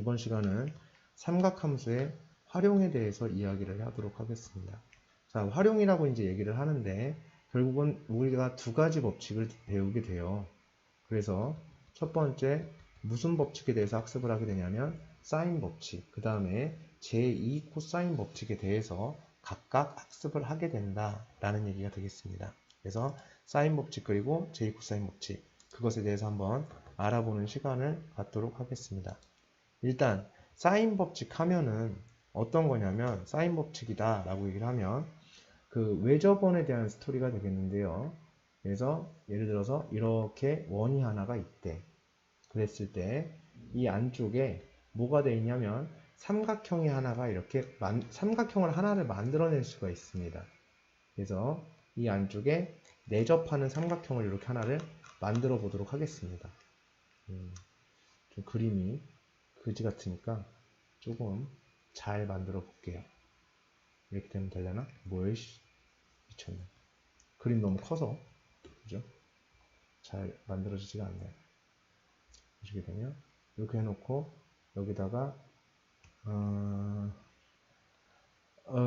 이번 시간은 삼각함수의 활용에 대해서 이야기를 하도록 하겠습니다. 자, 활용이라고 이제 얘기를 하는데 결국은 우리가 두 가지 법칙을 배우게 돼요. 그래서 첫 번째 무슨 법칙에 대해서 학습을 하게 되냐면 사인 법칙, 그 다음에 제2 코사인 법칙에 대해서 각각 학습을 하게 된다라는 얘기가 되겠습니다. 그래서 사인 법칙 그리고 제2 코사인 법칙, 그것에 대해서 한번 알아보는 시간을 갖도록 하겠습니다. 일단 사인 법칙 하면은 어떤 거냐면 사인 법칙이다 라고 얘기를 하면 그 외접원에 대한 스토리가 되겠는데요. 그래서 예를 들어서 이렇게 원이 하나가 있대. 그랬을 때 이 안쪽에 뭐가 되어 있냐면 삼각형이 하나가 이렇게 삼각형을 하나를 만들어낼 수가 있습니다. 그래서 이 안쪽에 내접하는 삼각형을 이렇게 하나를 만들어 보도록 하겠습니다. 좀 그림이 그지 같으니까 조금 잘 만들어 볼게요. 이렇게 되면 되려나? 뭐야, 미쳤네. 그림 너무 커서, 그죠? 잘 만들어지지가 않네요. 이렇게 되면, 이렇게 해놓고, 여기다가,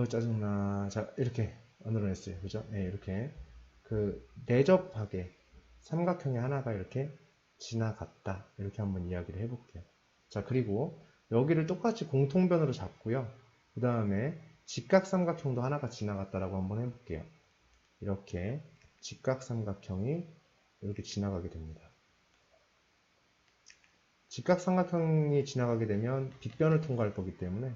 짜증나. 자, 이렇게 만들어냈어요. 그죠? 네, 이렇게. 내접하게 삼각형이 하나가 이렇게 지나갔다. 이렇게 한번 이야기를 해볼게요. 자, 그리고 여기를 똑같이 공통변으로 잡고요. 그 다음에 직각삼각형도 하나가 지나갔다라고 한번 해볼게요. 이렇게 직각삼각형이 이렇게 지나가게 됩니다. 직각삼각형이 지나가게 되면 빗변을 통과할 거기 때문에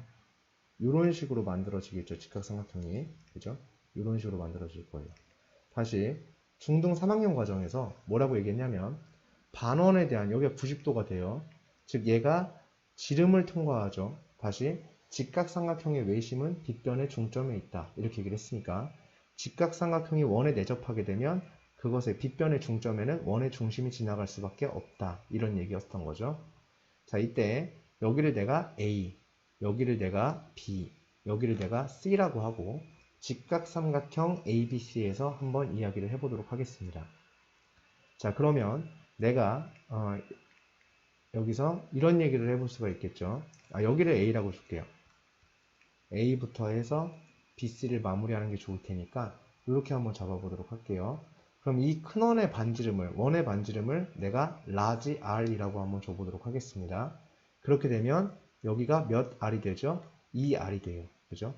이런 식으로 만들어지겠죠. 직각삼각형이. 그죠? 이런 식으로 만들어질 거예요. 다시 중등 3학년 과정에서 뭐라고 얘기했냐면 반원에 대한, 여기가 90도가 돼요. 즉 얘가 지름을 통과하죠. 다시 직각삼각형의 외심은 빗변의 중점에 있다. 이렇게 얘기를 했으니까 직각삼각형이 원에 내접하게 되면 그것의 빗변의 중점에는 원의 중심이 지나갈 수밖에 없다. 이런 얘기였던 거죠. 자, 이때 여기를 내가 A, 여기를 내가 B, 여기를 내가 C라고 하고 직각삼각형 ABC에서 한번 이야기를 해보도록 하겠습니다. 자, 그러면 내가 여기서 이런 얘기를 해볼 수가 있겠죠. 여기를 A라고 줄게요. A부터 해서 BC를 마무리하는 게 좋을 테니까 이렇게 한번 잡아보도록 할게요. 그럼 이 큰 원의 반지름을 내가 라지 R이라고 한번 줘보도록 하겠습니다. 그렇게 되면 여기가 몇 R이 되죠? 2R이 돼요. 그죠?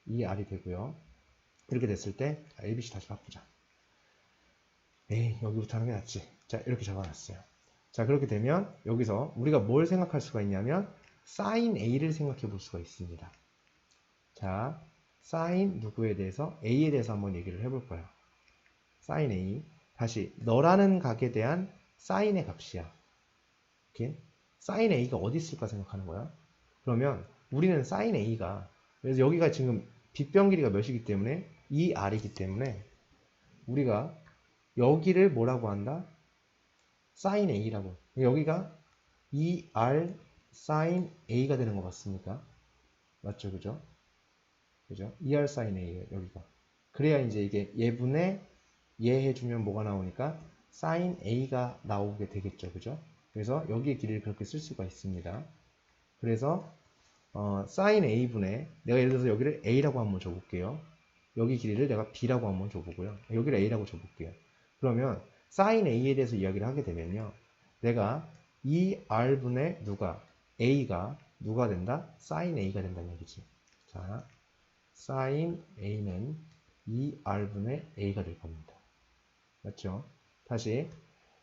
2R이 되고요. 이렇게 됐을 때 ABC 다시 바꾸자. 에이, 여기부터 하는 게 낫지. 자, 이렇게 잡아놨어요. 자, 그렇게 되면 여기서 우리가 뭘 생각할 수가 있냐면 sin A를 생각해 볼 수가 있습니다. 자, sin 누구에 대해서? A에 대해서 한번 얘기를 해볼 거예요. sin A. 다시 너라는 각에 대한 sin의 값이야. 이렇게 sin A가 어디 있을까 생각하는 거야. 그러면 우리는 sin A가, 그래서 여기가 지금 빗변 길이가 몇이기 때문에 2R이기 때문에 우리가 여기를 뭐라고 한다? sin A라고. 여기가 2R sin A가 되는 것 같습니까? 맞죠? 그죠? 그죠? 2R sin A예요, 여기가. 그래야 이제 이게 예분에 예 해주면 뭐가 나오니까 sin A가 나오게 되겠죠. 그죠? 그래서 여기의 길이를 그렇게 쓸 수가 있습니다. 그래서 sin A분의, 내가 예를 들어서 여기를 A라고 한번 줘볼게요. 여기 길이를 내가 B라고 한번 줘보고요. 여기를 A라고 줘볼게요. 그러면 sin A에 대해서 이야기를 하게 되면요. 내가 이 R분의 A가 누가 된다? sin A가 된다는 얘기지. 자, sin A는 이 R분의 A가 될 겁니다. 맞죠? 다시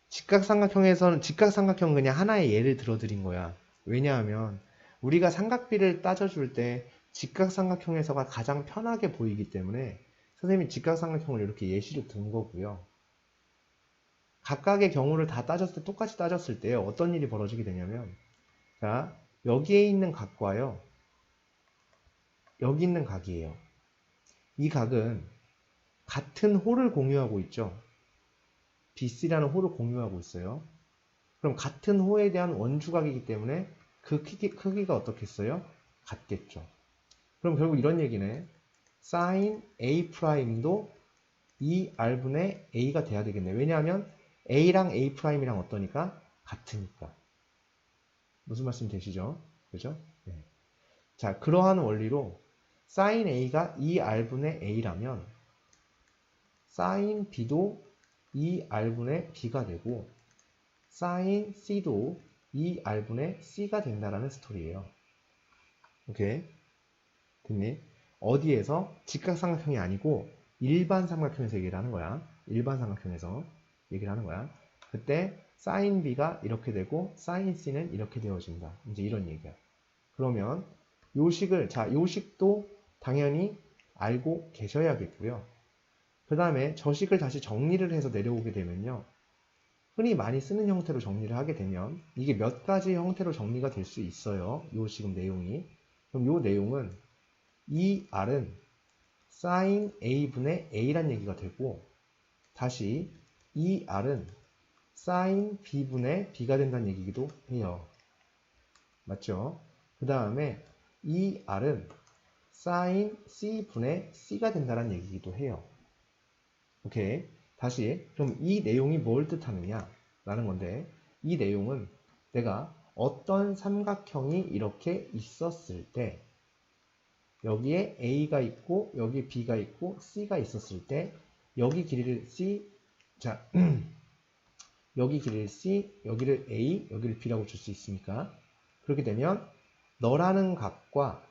직각삼각형에서는 직각삼각형 그냥 하나의 예를 들어드린 거야. 왜냐하면 우리가 삼각비를 따져줄 때 직각삼각형에서가 가장 편하게 보이기 때문에 선생님이 직각삼각형을 이렇게 예시로 든 거고요. 각각의 경우를 다 따졌을 때, 똑같이 따졌을 때 어떤 일이 벌어지게 되냐면, 자, 여기에 있는 각과요, 여기 있는 각이에요. 이 각은 같은 홀을 공유하고 있죠. BC라는 홀을 공유하고 있어요. 그럼 같은 호에 대한 원주각이기 때문에 그 크기가 어떻겠어요? 같겠죠. 그럼 결국 이런 얘기네. sin A'도 이 R분의 A가 돼야 되겠네. 왜냐하면 A랑 A'이랑 어떠니까? 같으니까. 무슨 말씀 되시죠? 그죠? 네. 자, 그러한 원리로 sin A가 2R분의 A라면 sin B도 2R분의 B가 되고 sin C도 2R분의 C가 된다라는 스토리예요. 오케이? 됐니? 어디에서? 직각삼각형이 아니고 일반 삼각형에서 얘기를 하는 거야. 일반 삼각형에서 얘기를 하는 거야. 그때 sin B가 이렇게 되고 sin C는 이렇게 되어진다. 이제 이런 얘기야. 그러면 요식을, 자, 요식도 당연히 알고 계셔야겠고요. 그 다음에 저식을 다시 정리를 해서 내려오게 되면요. 흔히 많이 쓰는 형태로 정리를 하게 되면 이게 몇 가지 형태로 정리가 될 수 있어요. 요 지금 내용이. 그럼 요 내용은 이 R은 sin A분의 A란 얘기가 되고 다시 이 R은 sin B분의 B가 된다는 얘기기도 해요. 맞죠? 그 다음에 이 R은 sin C분의 C가 된다는 얘기기도 해요. 오케이. 다시 그럼 이 내용이 뭘 뜻하느냐 라는 건데 이 내용은 내가 어떤 삼각형이 이렇게 있었을 때 여기에 A가 있고 여기 B가 있고 C가 있었을 때 여기 길이를 C 자 여기 길이를 C 여기를 A 여기를 B라고 줄 수 있으니까 그렇게 되면 너라는 값과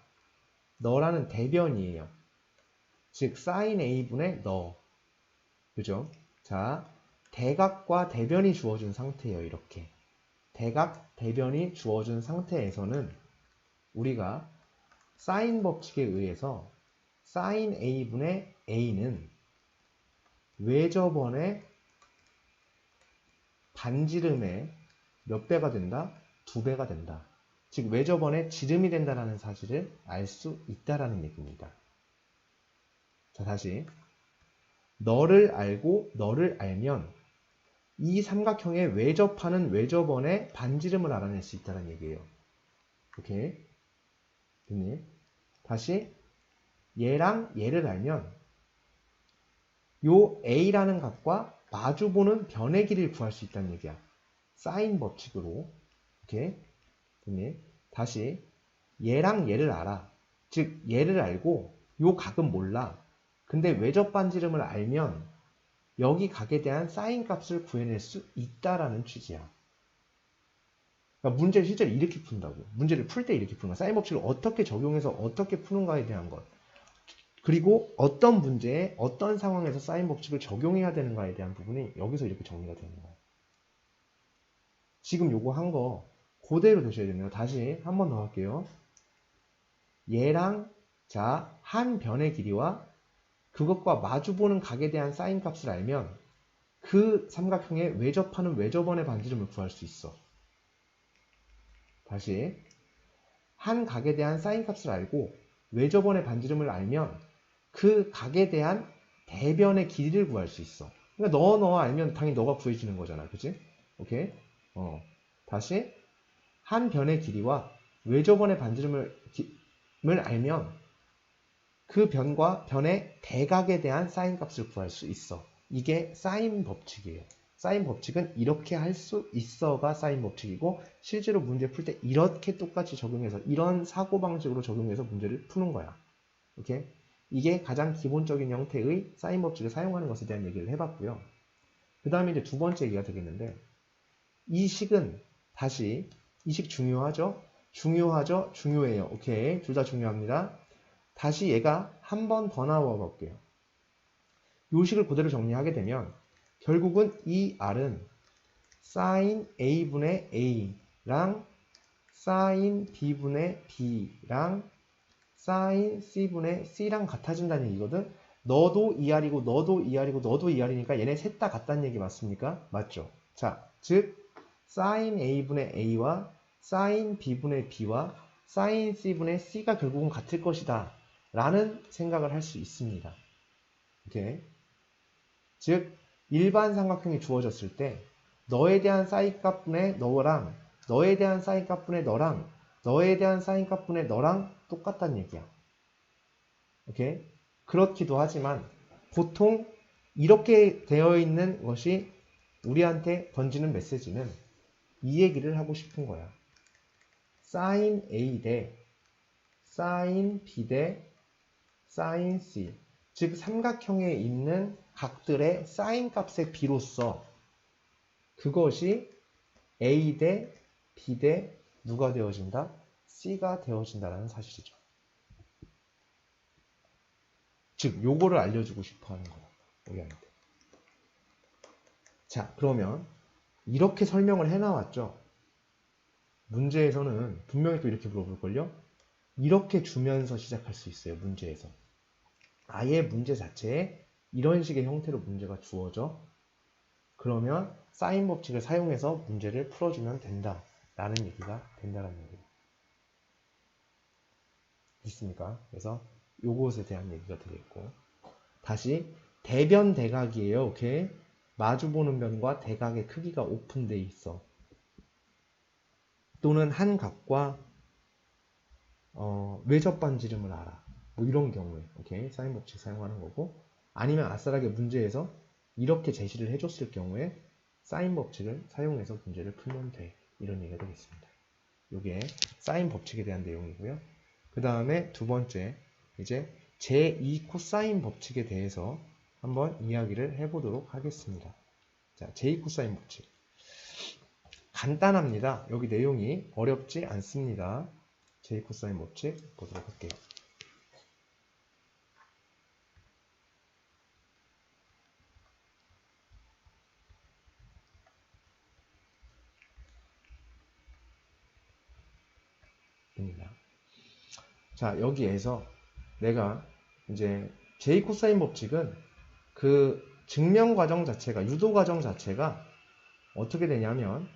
너라는 대변이에요. 즉 sin A분의 너 그죠? 자, 대각과 대변이 주어진 상태예요. 이렇게. 대각, 대변이 주어진 상태에서는 우리가 사인 법칙에 의해서 sin A분의 A는 외접원의 반지름의 몇 배가 된다? 2배가 된다. 즉 외접원의 지름이 된다는 사실을 알 수 있다라는 얘기입니다. 자, 다시. 너를 알고 너를 알면 이 삼각형에 외접하는 외접원의 반지름을 알아낼 수 있다는 얘기예요. 오케이? 됐니? 다시 얘랑 얘를 알면 요 A라는 값과 마주보는 변의 길이를 구할 수 있다는 얘기야. 사인 법칙으로. 오케이? 됐니? 다시 얘랑 얘를 알아. 즉 얘를 알고 요 각은 몰라. 근데 외접 반지름을 알면 여기 각에 대한 사인 값을 구해낼 수 있다라는 취지야. 그러니까 문제를 실제로 이렇게 푼다고. 문제를 풀 때 이렇게 푸는 거야. 사인 법칙을 어떻게 적용해서 어떻게 푸는가에 대한 것. 그리고 어떤 문제에 어떤 상황에서 사인 법칙을 적용해야 되는가에 대한 부분이 여기서 이렇게 정리가 되는 거야. 지금 요거 한 거 그대로 되셔야 되네요. 다시 한 번 더 할게요. 얘랑 자, 한 변의 길이와 그것과 마주보는 각에 대한 사인 값을 알면 그 삼각형에 외접하는 외접원의 반지름을 구할 수 있어. 다시 한 각에 대한 사인 값을 알고 외접원의 반지름을 알면 그 각에 대한 대변의 길이를 구할 수 있어. 그러니까 너 알면 당연히 너가 구해지는 거잖아. 그치? 오케이? 다시 한 변의 길이와 외접원의 반지름을 알면 그 변과 변의 대각에 대한 사인 값을 구할 수 있어. 이게 사인 법칙이에요. 사인 법칙은 이렇게 할 수 있어가 사인 법칙이고 실제로 문제 풀 때 이렇게 똑같이 적용해서 이런 사고방식으로 적용해서 문제를 푸는 거야. 오케이? 이게 가장 기본적인 형태의 사인 법칙을 사용하는 것에 대한 얘기를 해봤고요. 그 다음에 이제 두 번째 얘기가 되겠는데 이 식은 다시 이 식 중요하죠? 중요하죠? 중요해요. 오케이. 둘 다 중요합니다. 다시 얘가 한 번 더 나와 볼게요. 요 식을 그대로 정리하게 되면 결국은 이 R은 sin A분의 A랑 sin B분의 B랑 sin C분의 C랑 같아진다는 얘기거든. 너도 2R이고 너도 2R이고 너도 2R이니까 얘네 셋 다 같다는 얘기 맞습니까? 맞죠? 자, 즉 sin A분의 A와 sin B분의 B와 sin C분의 C가 결국은 같을 것이다 라는 생각을 할 수 있습니다. 오케이? 즉 일반 삼각형이 주어졌을 때 너에 대한 사인 값분의 너랑 너에 대한 사인 값분의 너랑 너에 대한 사인 값분의 너랑 똑같다는 얘기야. 오케이? 그렇기도 하지만 보통 이렇게 되어 있는 것이 우리한테 던지는 메시지는 이 얘기를 하고 싶은 거야. sin A 대 sin B 대 sin C. 즉 삼각형에 있는 각들의 sin 값의 비로서 그것이 A 대 B 대 누가 되어진다? C가 되어진다라는 사실이죠. 즉 요거를 알려주고 싶어 하는 거야. 우리한테. 자, 그러면 이렇게 설명을 해나왔죠. 문제에서는 분명히 또 이렇게 물어볼걸요. 이렇게 주면서 시작할 수 있어요. 문제에서. 아예 문제 자체에 이런 식의 형태로 문제가 주어져. 그러면 사인 법칙을 사용해서 문제를 풀어주면 된다. 라는 얘기가 된다는 얘기예요. 있습니까? 그래서 요것에 대한 얘기가 되겠고. 다시 대변 대각이에요. 오케이? 마주보는 변과 대각의 크기가 오픈되어 있어. 또는 한 각과 외접 반지름을 알아. 뭐 이런 경우에 오케이? 사인 법칙 사용하는 거고. 아니면 아싸라게 문제에서 이렇게 제시를 해줬을 경우에 사인 법칙을 사용해서 문제를 풀면 돼. 이런 얘기가 되겠습니다. 이게 사인 법칙에 대한 내용이고요. 그 다음에 두 번째, 이제 제2 코사인 법칙에 대해서 한번 이야기를 해보도록 하겠습니다. 자, 제2 코사인 법칙. 간단합니다. 여기 내용이 어렵지 않습니다. 제2 코사인 법칙 보도록 할게요. 자, 여기에서 내가 이제 제2 코사인 법칙은 그 증명 과정 자체가, 유도 과정 자체가 어떻게 되냐면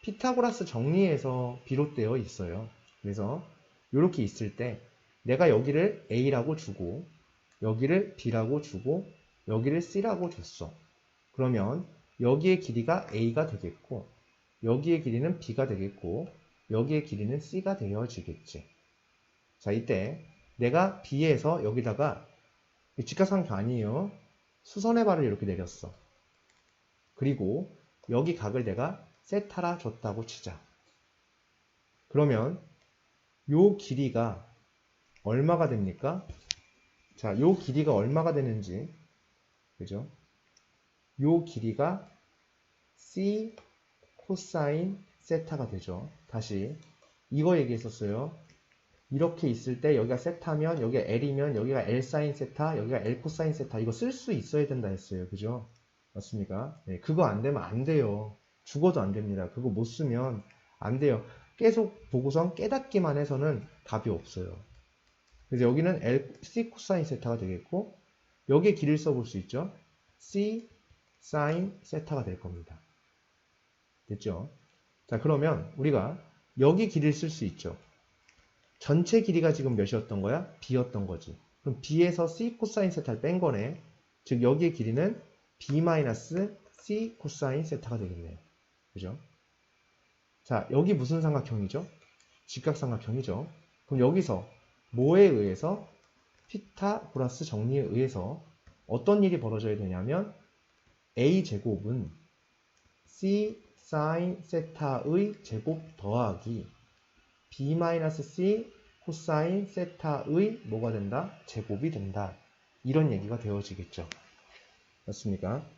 피타고라스 정리에서 비롯되어 있어요. 그래서 이렇게 있을 때 내가 여기를 A라고 주고 여기를 B라고 주고 여기를 C라고 줬어. 그러면 여기의 길이가 A가 되겠고 여기의 길이는 B가 되겠고 여기의 길이는 C가 되어지겠지. 자, 이때 내가 B에서 여기다가 직각삼각형 아니에요. 수선의 발을 이렇게 내렸어. 그리고 여기 각을 내가 세타라 줬다고 치자. 그러면 요 길이가 얼마가 됩니까? 자, 요 길이가 얼마가 되는지, 그죠? 요 길이가 C 코사인 세타가 되죠. 다시 이거 얘기했었어요. 이렇게 있을 때 여기가 세타면 여기가 L이면 여기가 L 사인 세타, 여기가 L 코사인 세타. 이거 쓸 수 있어야 된다 했어요. 그죠? 맞습니까? 네, 그거 안 되면 안 돼요. 죽어도 안 됩니다. 그거 못 쓰면 안 돼요. 계속 보고선 깨닫기만 해서는 답이 없어요. 그래서 여기는 L, C 코사인 세타가 되겠고 여기에 길이를 써볼 수 있죠. C 사인 세타가 될 겁니다. 됐죠? 자, 그러면 우리가 여기 길이를 쓸 수 있죠. 전체 길이가 지금 몇이었던 거야? B였던 거지. 그럼 B에서 C 코사인 세타를 뺀 거네. 즉 여기의 길이는 B-C 코사인 세타가 되겠네요. 그죠? 자, 여기 무슨 삼각형이죠? 직각삼각형이죠. 그럼 여기서 뭐에 의해서? 피타고라스 정리에 의해서 어떤 일이 벌어져야 되냐면 A제곱은 C 사인 세타의 제곱 더하기 B-C 코사인 세타의 뭐가 된다? 제곱이 된다. 이런 얘기가 되어지겠죠. 맞습니까?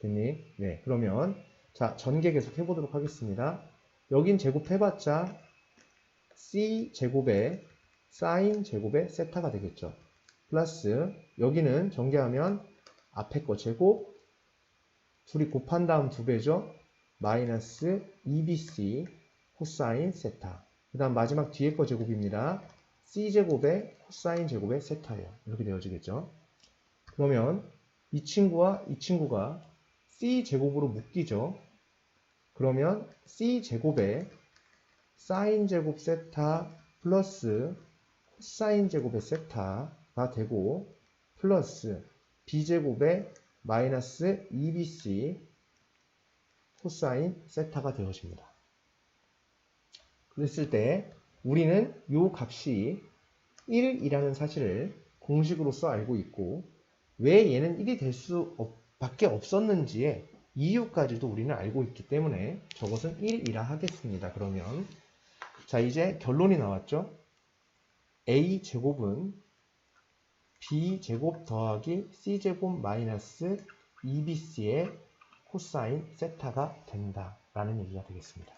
됐니? 네. 그러면 자, 전개 계속 해보도록 하겠습니다. 여긴 제곱해봤자 C 제곱에 사인 제곱에 세타가 되겠죠. 플러스 여기는 전개하면 앞에 거 제곱 둘이 곱한 다음 2배죠. 마이너스 2bc 코사인 세타. 그 다음 마지막 뒤에 거 제곱입니다. C제곱에 코사인 제곱에 세타예요. 이렇게 되어지겠죠. 그러면 이 친구와 이 친구가 C제곱으로 묶이죠. 그러면 C제곱에 사인 제곱 세타 플러스 코사인 제곱의 세타가 되고 플러스 B제곱에 마이너스 2bc 코사인 세타가 되어집니다. 그랬을 때 우리는 이 값이 1이라는 사실을 공식으로서 알고 있고 왜 얘는 1이 될 수밖에 없었는지의 이유까지도 우리는 알고 있기 때문에 저것은 1이라 하겠습니다. 그러면 자, 이제 결론이 나왔죠? A제곱은 B제곱 더하기 C제곱 마이너스 2BC의 코사인 세타가 된다 라는 얘기가 되겠습니다.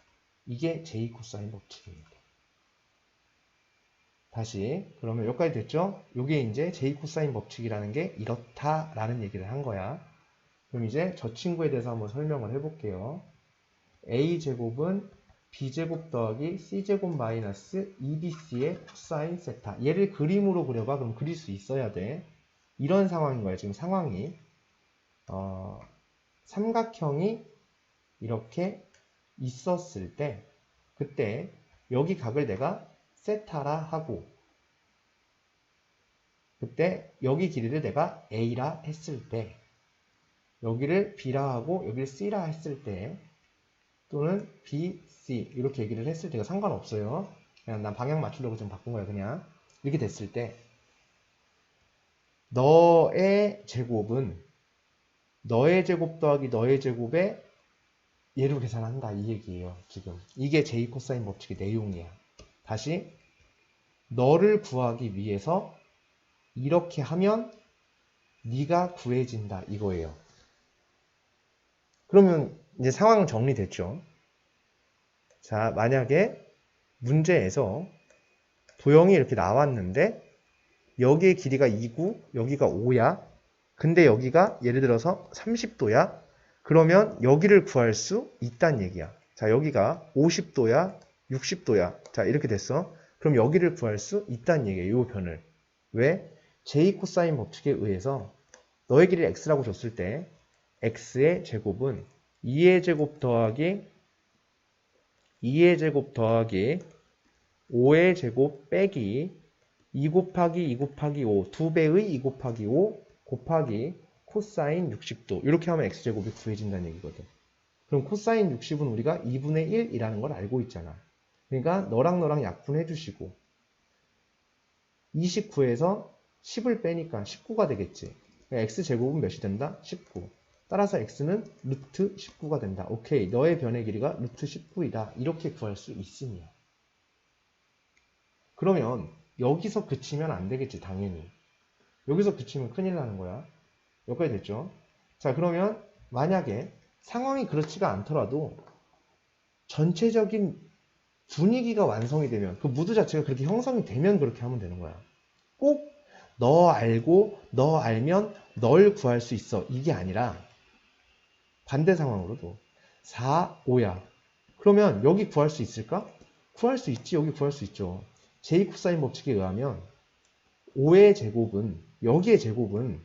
이게 제2 코사인 법칙입니다. 다시 그러면 여기까지 됐죠? 이게 이제 제2 코사인 법칙이라는 게 이렇다라는 얘기를 한 거야. 그럼 이제 저 친구에 대해서 한번 설명을 해볼게요. A제곱은 B제곱 더하기 C제곱 마이너스 2BC의 코사인 세타. 얘를 그림으로 그려봐. 그럼 그릴 수 있어야 돼. 이런 상황인 거예요. 지금 상황이 삼각형이 이렇게 있었을 때 그때 여기 각을 내가 세타라 하고 그때 여기 길이를 내가 A라 했을 때 여기를 B라 하고 여기를 C라 했을 때 또는 B, C 이렇게 얘기를 했을 때가 상관없어요. 그냥 난 방향 맞추려고 좀 바꾼 거야. 그냥 이렇게 됐을 때 너의 제곱은 너의 제곱 더하기 너의 제곱에 얘로 계산한다 이 얘기예요. 지금 이게 제2 코사인 법칙의 내용이야. 다시 너를 구하기 위해서 이렇게 하면 네가 구해진다 이거예요. 그러면 이제 상황은 정리됐죠. 자, 만약에 문제에서 도형이 이렇게 나왔는데 여기의 길이가 2고 여기가 5야. 근데 여기가 예를 들어서 30도야. 그러면 여기를 구할 수 있다는 얘기야. 자, 여기가 50도야, 60도야. 자, 이렇게 됐어. 그럼 여기를 구할 수 있다는 얘기예요. 이 변을. 왜? 제2 코사인 법칙에 의해서 너의 길이를 x라고 줬을 때 x의 제곱은 2의 제곱 더하기 2의 제곱 더하기 5의 제곱 빼기 2 곱하기 2 곱하기 5 2배의 2 곱하기 5 곱하기 코사인 60도 이렇게 하면 x제곱이 구해진다는 얘기거든. 그럼 코사인 60은 우리가 2분의 1이라는 걸 알고 있잖아. 그러니까 너랑 약분해 주시고 29에서 10을 빼니까 19가 되겠지. 그러니까 x제곱은 몇이 된다? 19. 따라서 x는 루트 19가 된다. 오케이. 너의 변의 길이가 루트 19이다. 이렇게 구할 수 있으며. 그러면 여기서 그치면 안 되겠지. 당연히. 여기서 그치면 큰일 나는 거야. 여기까지 됐죠? 자, 그러면 만약에 상황이 그렇지가 않더라도 전체적인 분위기가 완성이 되면 그 무드 자체가 그렇게 형성이 되면 그렇게 하면 되는 거야. 꼭 너 알고 너 알면 널 구할 수 있어. 이게 아니라 반대 상황으로도 4, 5야. 그러면 여기 구할 수 있을까? 구할 수 있지. 여기 구할 수 있죠. 제2 코사인 법칙에 의하면 5의 제곱은 여기의 제곱은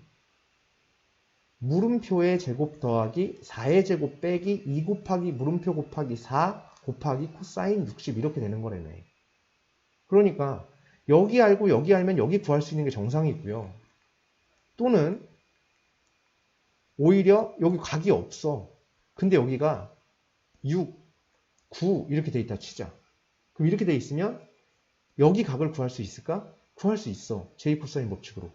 물음표의 제곱 더하기 4의 제곱 빼기 2 곱하기 물음표 곱하기 4 곱하기 코사인 60 이렇게 되는 거라네. 그러니까 여기 알고 여기 알면 여기 구할 수 있는 게 정상이고요. 또는 오히려 여기 각이 없어. 근데 여기가 6, 9 이렇게 돼 있다 치자. 그럼 이렇게 돼 있으면 여기 각을 구할 수 있을까? 구할 수 있어. 제2 코사인 법칙으로.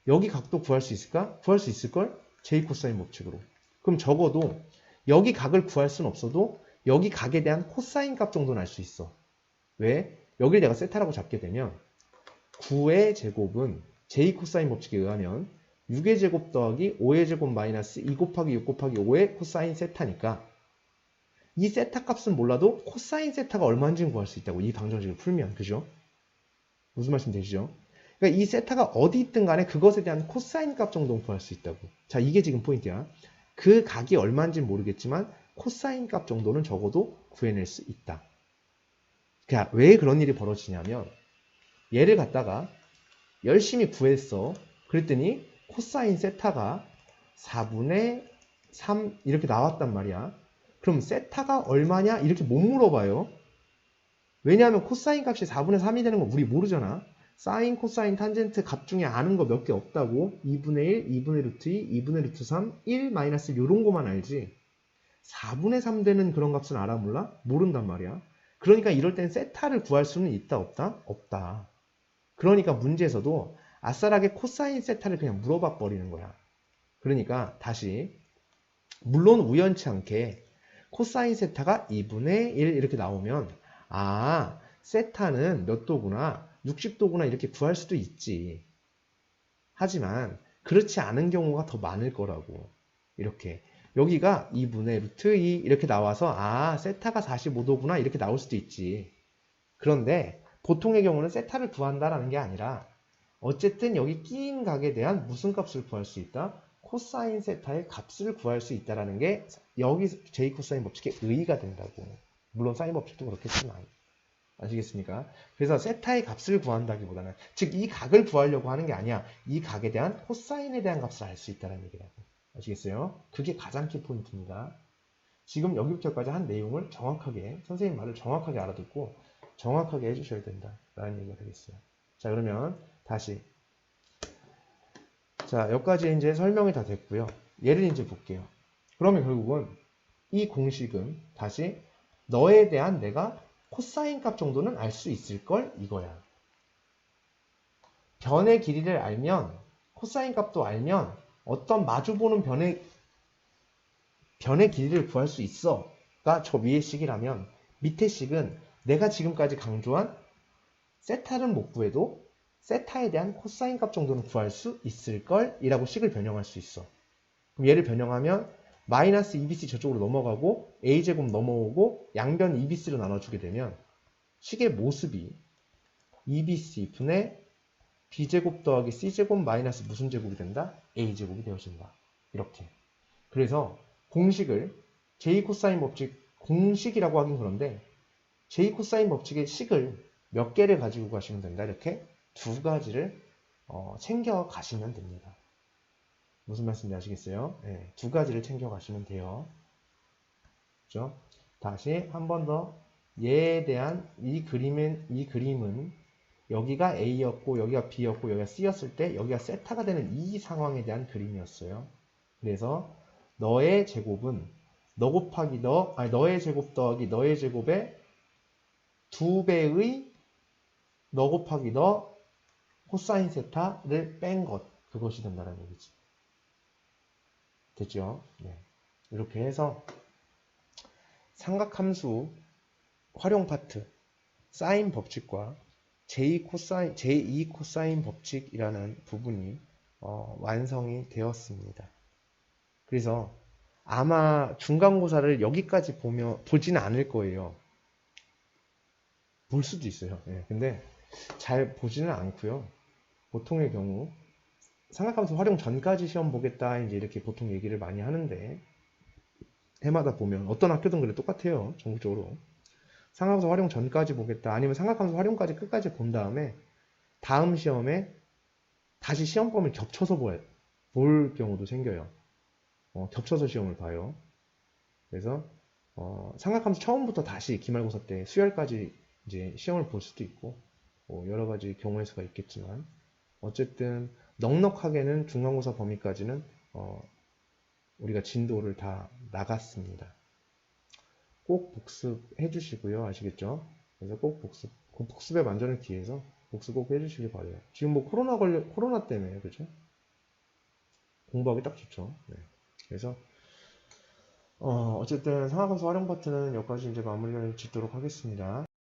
여기 각도 구할 수 있을까? 구할 수 있을걸? 제2 코사인 법칙으로. 그럼 적어도 여기 각을 구할 수는 없어도 여기 각에 대한 코사인 값 정도는 알 수 있어. 왜? 여기를 내가 세타라고 잡게 되면 9의 제곱은 제2 코사인 법칙에 의하면 6의 제곱 더하기 5의 제곱 마이너스 2 곱하기 6 곱하기 5의 코사인 세타니까 이 세타 값은 몰라도 코사인 세타가 얼마인지는 구할 수 있다고. 이 방정식을 풀면. 그죠? 무슨 말씀 되시죠? 그러니까 이 세타가 어디 있든 간에 그것에 대한 코사인 값 정도는 구할 수 있다고. 자, 이게 지금 포인트야. 그 각이 얼마인지는 모르겠지만 코사인 값 정도는 적어도 구해낼 수 있다. 그러니까 왜 그런 일이 벌어지냐면 얘를 갖다가 열심히 구했어. 그랬더니 코사인 세타가 4분의 3 이렇게 나왔단 말이야. 그럼 세타가 얼마냐? 이렇게 못 물어봐요. 왜냐하면 코사인 값이 4분의 3이 되는 거 우리 모르잖아. 사인, 코사인, 탄젠트 값 중에 아는 거 몇 개 없다고. 2분의 1, 2분의 루트 2, 2분의 루트 3, 1 마이너스 이런 거만 알지. 4분의 3 되는 그런 값은 알아 몰라? 모른단 말이야. 그러니까 이럴 땐 세타를 구할 수는 있다 없다? 없다. 그러니까 문제에서도 아싸라게 코사인 세타를 그냥 물어봐 버리는 거야. 그러니까 다시 물론 우연치 않게 코사인 세타가 2분의 1 이렇게 나오면 아, 세타는 몇 도구나, 60도구나 이렇게 구할 수도 있지. 하지만 그렇지 않은 경우가 더 많을 거라고. 이렇게 여기가 2분의 루트 2 이렇게 나와서 아, 세타가 45도구나 이렇게 나올 수도 있지. 그런데 보통의 경우는 세타를 구한다라는 게 아니라 어쨌든 여기 끼인 각에 대한 무슨 값을 구할 수 있다? 코사인 세타의 값을 구할 수 있다라는 게 여기 제이 코사인 법칙의 의의가 된다고. 물론 사인 법칙도 그렇겠지만. 아시겠습니까? 그래서 세타의 값을 구한다기보다는 즉 이 각을 구하려고 하는 게 아니야. 이 각에 대한 코사인에 대한 값을 알 수 있다는 얘기라고. 아시겠어요? 그게 가장 키포인트입니다. 지금 여기부터까지 한 내용을 정확하게 선생님 말을 정확하게 알아듣고 정확하게 해주셔야 된다라는 얘기가 되겠어요. 자, 그러면 다시 자, 여기까지 이제 설명이 다 됐고요. 예를 이제 볼게요. 그러면 결국은 이 공식은 다시 너에 대한 내가 코사인 값 정도는 알 수 있을걸 이거야. 변의 길이를 알면 코사인 값도 알면 어떤 마주보는 변의 길이를 구할 수 있어가 저 위의 식이라면 밑에 식은 내가 지금까지 강조한 세타는 못 구해도 세타에 대한 코사인 값 정도는 구할 수 있을걸 이라고 식을 변형할 수 있어. 그럼 얘를 변형하면 마이너스 2bc 저쪽으로 넘어가고 a제곱 넘어오고 양변 2bc로 나눠주게 되면 식의 모습이 2bc 분의 b제곱 더하기 c제곱 마이너스 무슨 제곱이 된다? a제곱이 되어진다. 이렇게. 그래서 공식을 j 코사인 법칙 공식이라고 하긴 그런데 j 코사인 법칙의 식을 몇 개를 가지고 가시면 된다. 이렇게 두 가지를 챙겨 가시면 됩니다. 무슨 말씀인지 아시겠어요? 네, 두 가지를 챙겨 가시면 돼요. 그죠? 다시 한 번 더 얘에 대한 이 그림은 여기가 A였고 여기가 B였고 여기가 C였을 때 여기가 세타가 되는 이 상황에 대한 그림이었어요. 그래서 너의 제곱은 너 곱하기 너의 제곱 더하기 너의 제곱의 2배의 너 곱하기 너 코사인 세타를 뺀 것, 그것이 된다는 얘기지. 됐죠? 네. 이렇게 해서 삼각함수 활용 파트, 사인 법칙과 제2 코사인 법칙이라는 부분이 완성이 되었습니다. 그래서 아마 중간고사를 여기까지 보지는 않을 거예요. 볼 수도 있어요. 예, 근데 잘 보지는 않고요. 보통의 경우 삼각함수 활용 전까지 시험 보겠다 이제 이렇게 보통 얘기를 많이 하는데 해마다 보면 어떤 학교든 그래 똑같아요. 전국적으로 삼각함수 활용 전까지 보겠다 아니면 삼각함수 활용까지 끝까지 본 다음에 다음 시험에 다시 시험범을 겹쳐서 볼 경우도 생겨요. 겹쳐서 시험을 봐요. 그래서 삼각함수 처음부터 다시 기말고사 때 수열까지 이제 시험을 볼 수도 있고 여러 가지 경우의 수가 있겠지만 어쨌든 넉넉하게는 중간고사 범위까지는 우리가 진도를 다 나갔습니다. 꼭 복습해 주시고요. 아시겠죠? 그래서 꼭 복습의 만전을 기해서 복습 꼭 해주시길 바래요. 지금 뭐 코로나 때문에 그죠? 공부하기 딱 좋죠. 네. 그래서 어쨌든 상하함수 활용 파트는 여기까지 이제 마무리를 짓도록 하겠습니다.